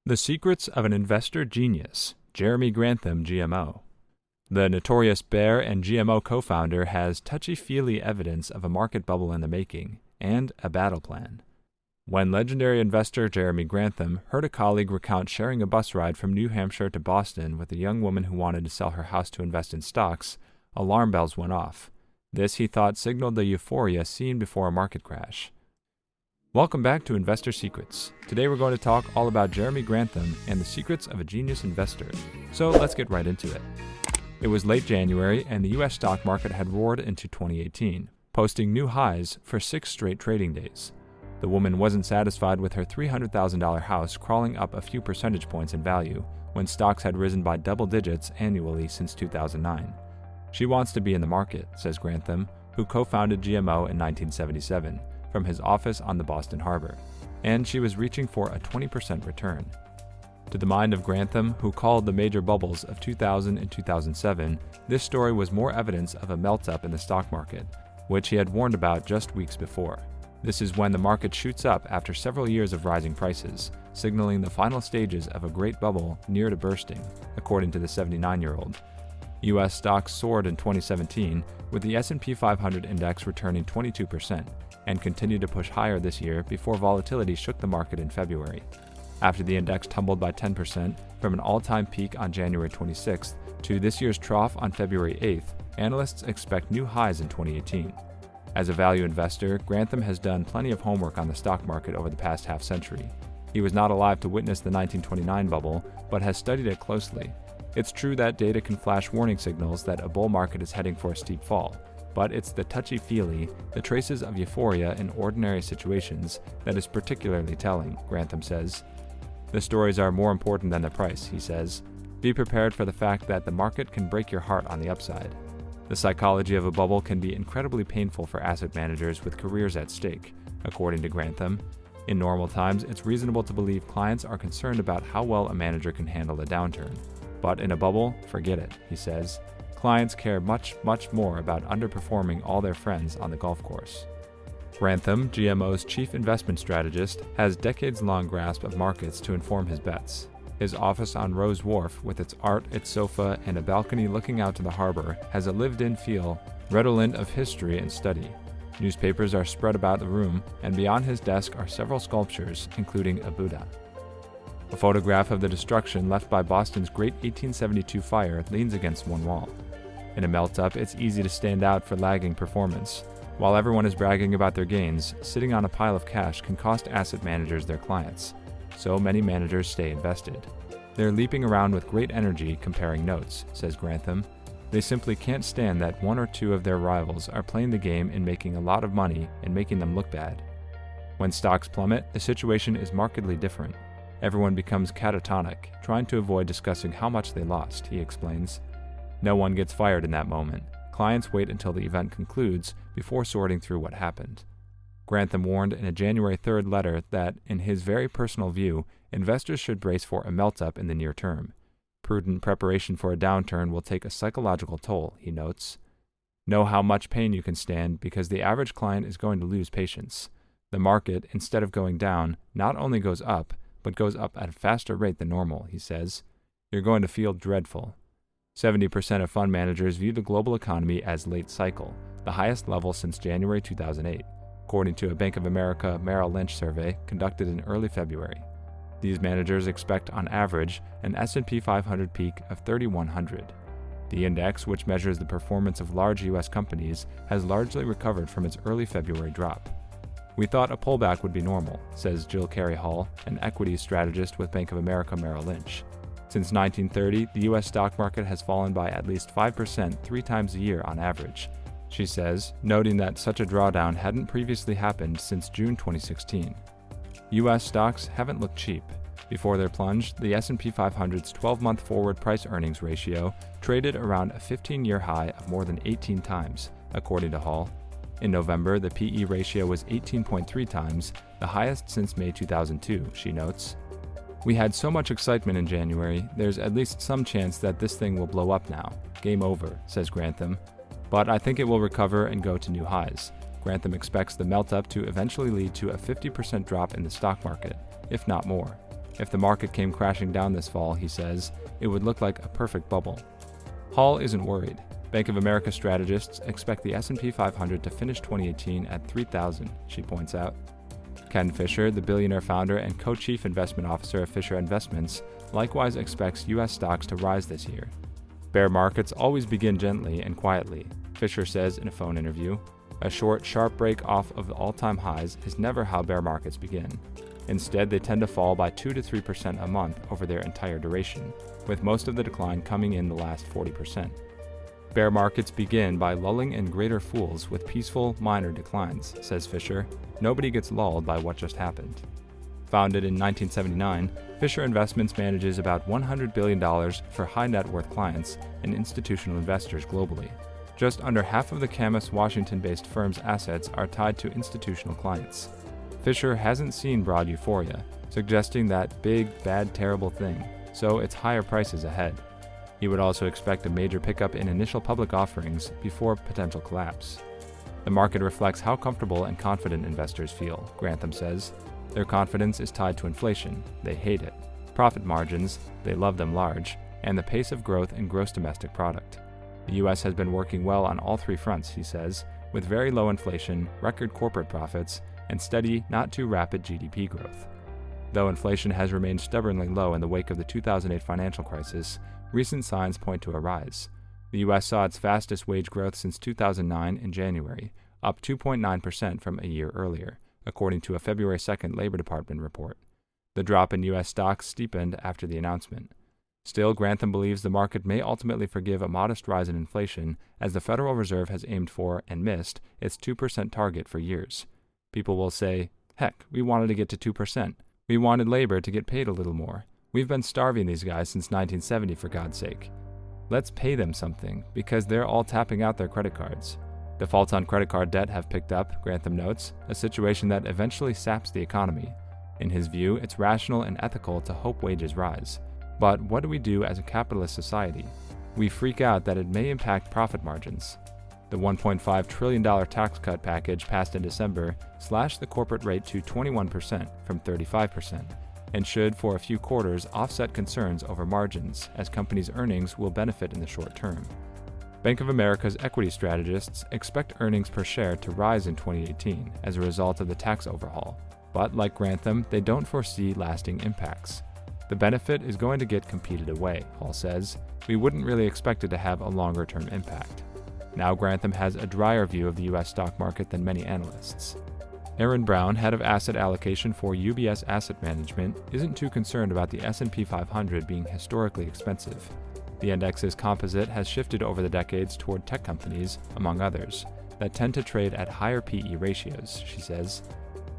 The Secrets of an Investor Genius, Jeremy Grantham, GMO. The notorious bear and GMO co-founder has touchy-feely evidence of a market bubble in the making and a battle plan. When legendary investor Jeremy Grantham heard a colleague recount sharing a bus ride from New Hampshire to Boston with a young woman who wanted to sell her house to invest in stocks, alarm bells went off. This, he thought, signaled the euphoria seen before a market crash. Welcome back to Investor Secrets. Today we're going to talk all about Jeremy Grantham and the secrets of a genius investor. So let's get right into it. It was late January and the US stock market had roared into 2018, posting new highs for 6 straight trading days. The woman wasn't satisfied with her $300,000 house crawling up a few percentage points in value when stocks had risen by double digits annually since 2009. She wants to be in the market, says Grantham, who co-founded GMO in 1977. From his office on the Boston Harbor, and she was reaching for a 20% return. To the mind of Grantham, who called the major bubbles of 2000 and 2007, this story was more evidence of a melt-up in the stock market, which he had warned about just weeks before. This is when the market shoots up after several years of rising prices, signaling the final stages of a great bubble near to bursting, according to the 79-year-old. U.S. stocks soared in 2017, with the S&P 500 index returning 22%, and continued to push higher this year before volatility shook the market in February. After the index tumbled by 10% from an all-time peak on January 26th to this year's trough on February 8th, analysts expect new highs in 2018. As a value investor, Grantham has done plenty of homework on the stock market over the past half-century. He was not alive to witness the 1929 bubble, but has studied it closely. It's true that data can flash warning signals that a bull market is heading for a steep fall, but it's the touchy-feely, the traces of euphoria in ordinary situations that is particularly telling, Grantham says. The stories are more important than the price, he says. Be prepared for the fact that the market can break your heart on the upside. The psychology of a bubble can be incredibly painful for asset managers with careers at stake, according to Grantham. In normal times, it's reasonable to believe clients are concerned about how well a manager can handle a downturn. But in a bubble, forget it, he says. Clients care much more about underperforming all their friends on the golf course. Grantham, GMO's chief investment strategist, has decades-long grasp of markets to inform his bets. His office on Rose Wharf, with its art, its sofa, and a balcony looking out to the harbor, has a lived-in feel, redolent of history and study. Newspapers are spread about the room, and beyond his desk are several sculptures, including a Buddha. A photograph of the destruction left by Boston's Great 1872 fire leans against one wall. In a melt-up, it's easy to stand out for lagging performance. While everyone is bragging about their gains, sitting on a pile of cash can cost asset managers their clients. So many managers stay invested. They're leaping around with great energy comparing notes, says Grantham. They simply can't stand that one or two of their rivals are playing the game and making a lot of money and making them look bad. When stocks plummet, the situation is markedly different. Everyone becomes catatonic, trying to avoid discussing how much they lost, he explains. No one gets fired in that moment. Clients wait until the event concludes before sorting through what happened. Grantham warned in a January 3rd letter that, in his very personal view, investors should brace for a melt-up in the near term. Prudent preparation for a downturn will take a psychological toll, he notes. Know how much pain you can stand because the average client is going to lose patience. The market, instead of going down, not only goes up, but goes up at a faster rate than normal, he says. You're going to feel dreadful. 70% of fund managers view the global economy as late cycle, the highest level since January 2008, according to a Bank of America Merrill Lynch survey conducted in early February. These managers expect, on average, an S&P 500 peak of 3,100. The index, which measures the performance of large U.S. companies, has largely recovered from its early February drop. We thought a pullback would be normal, says Jill Carey Hall, an equities strategist with Bank of America Merrill Lynch. Since 1930, the U.S. stock market has fallen by at least 5% 3 times a year on average, she says, noting that such a drawdown hadn't previously happened since June 2016. U.S. stocks haven't looked cheap. Before their plunge, the S&P 500's 12-month forward price-earnings ratio traded around a 15-year high of more than 18 times, according to Hall. In November, the PE ratio was 18.3 times, the highest since May 2002, she notes. We had so much excitement in January, there's at least some chance that this thing will blow up now. Game over, says Grantham. But I think it will recover and go to new highs. Grantham expects the melt-up to eventually lead to a 50% drop in the stock market, if not more. If the market came crashing down this fall, he says, it would look like a perfect bubble. Hall isn't worried. Bank of America strategists expect the S&P 500 to finish 2018 at 3,000, she points out. Ken Fisher, the billionaire founder and co-chief investment officer of Fisher Investments, likewise expects U.S. stocks to rise this year. Bear markets always begin gently and quietly, Fisher says in a phone interview. A short, sharp break off of the all-time highs is never how bear markets begin. Instead, they tend to fall by 2 to 3% a month over their entire duration, with most of the decline coming in the last 40%. Bear markets begin by lulling in greater fools with peaceful, minor declines, says Fisher. Nobody gets lulled by what just happened. Founded in 1979, Fisher Investments manages about $100 billion for high net worth clients and institutional investors globally. Just under half of the Camas, Washington-based firm's assets are tied to institutional clients. Fisher hasn't seen broad euphoria, suggesting that big, bad, terrible thing, so it's higher prices ahead. He would also expect a major pickup in initial public offerings before potential collapse. The market reflects how comfortable and confident investors feel, Grantham says. Their confidence is tied to inflation, they hate it, profit margins, they love them large, and the pace of growth in gross domestic product. The U.S. has been working well on all three fronts, he says, with very low inflation, record corporate profits, and steady, not too rapid GDP growth. Though inflation has remained stubbornly low in the wake of the 2008 financial crisis, recent signs point to a rise. The U.S. saw its fastest wage growth since 2009 in January, up 2.9% from a year earlier, according to a February 2nd Labor Department report. The drop in U.S. stocks steepened after the announcement. Still, Grantham believes the market may ultimately forgive a modest rise in inflation, as the Federal Reserve has aimed for and missed its 2% target for years. People will say, heck, we wanted to get to 2%. We wanted labor to get paid a little more. We've been starving these guys since 1970, for God's sake. Let's pay them something, because they're all tapping out their credit cards. Defaults on credit card debt have picked up, Grantham notes, a situation that eventually saps the economy. In his view, it's rational and ethical to hope wages rise. But what do we do as a capitalist society? We freak out that it may impact profit margins. The $1.5 trillion tax cut package passed in December slashed the corporate rate to 21% from 35%, and should, for a few quarters, offset concerns over margins, as companies' earnings will benefit in the short term. Bank of America's equity strategists expect earnings per share to rise in 2018 as a result of the tax overhaul, but like Grantham, they don't foresee lasting impacts. The benefit is going to get competed away, Hall says. We wouldn't really expect it to have a longer-term impact. Now Grantham has a drier view of the U.S. stock market than many analysts. Aaron Brown, head of asset allocation for UBS Asset Management, isn't too concerned about the S&P 500 being historically expensive. The index's composite has shifted over the decades toward tech companies, among others, that tend to trade at higher PE ratios, she says.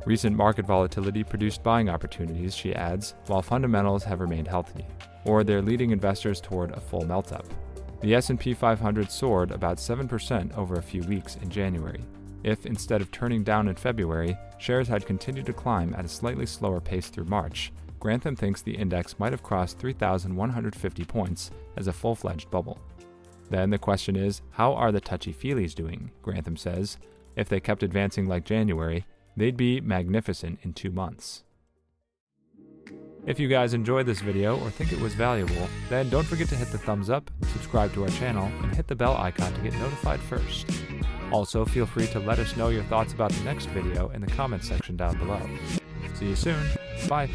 Recent market volatility produced buying opportunities, she adds, while fundamentals have remained healthy, or they're leading investors toward a full melt-up. The S&P 500 soared about 7% over a few weeks in January. If, instead of turning down in February, shares had continued to climb at a slightly slower pace through March, Grantham thinks the index might have crossed 3,150 points as a full-fledged bubble. Then the question is, how are the touchy-feelies doing? Grantham says. If they kept advancing like January, they'd be magnificent in 2 months. If you guys enjoyed this video or think it was valuable, then don't forget to hit the thumbs up, subscribe to our channel, and hit the bell icon to get notified first. Also, feel free to let us know your thoughts about the next video in the comments section down below. See you soon. Bye.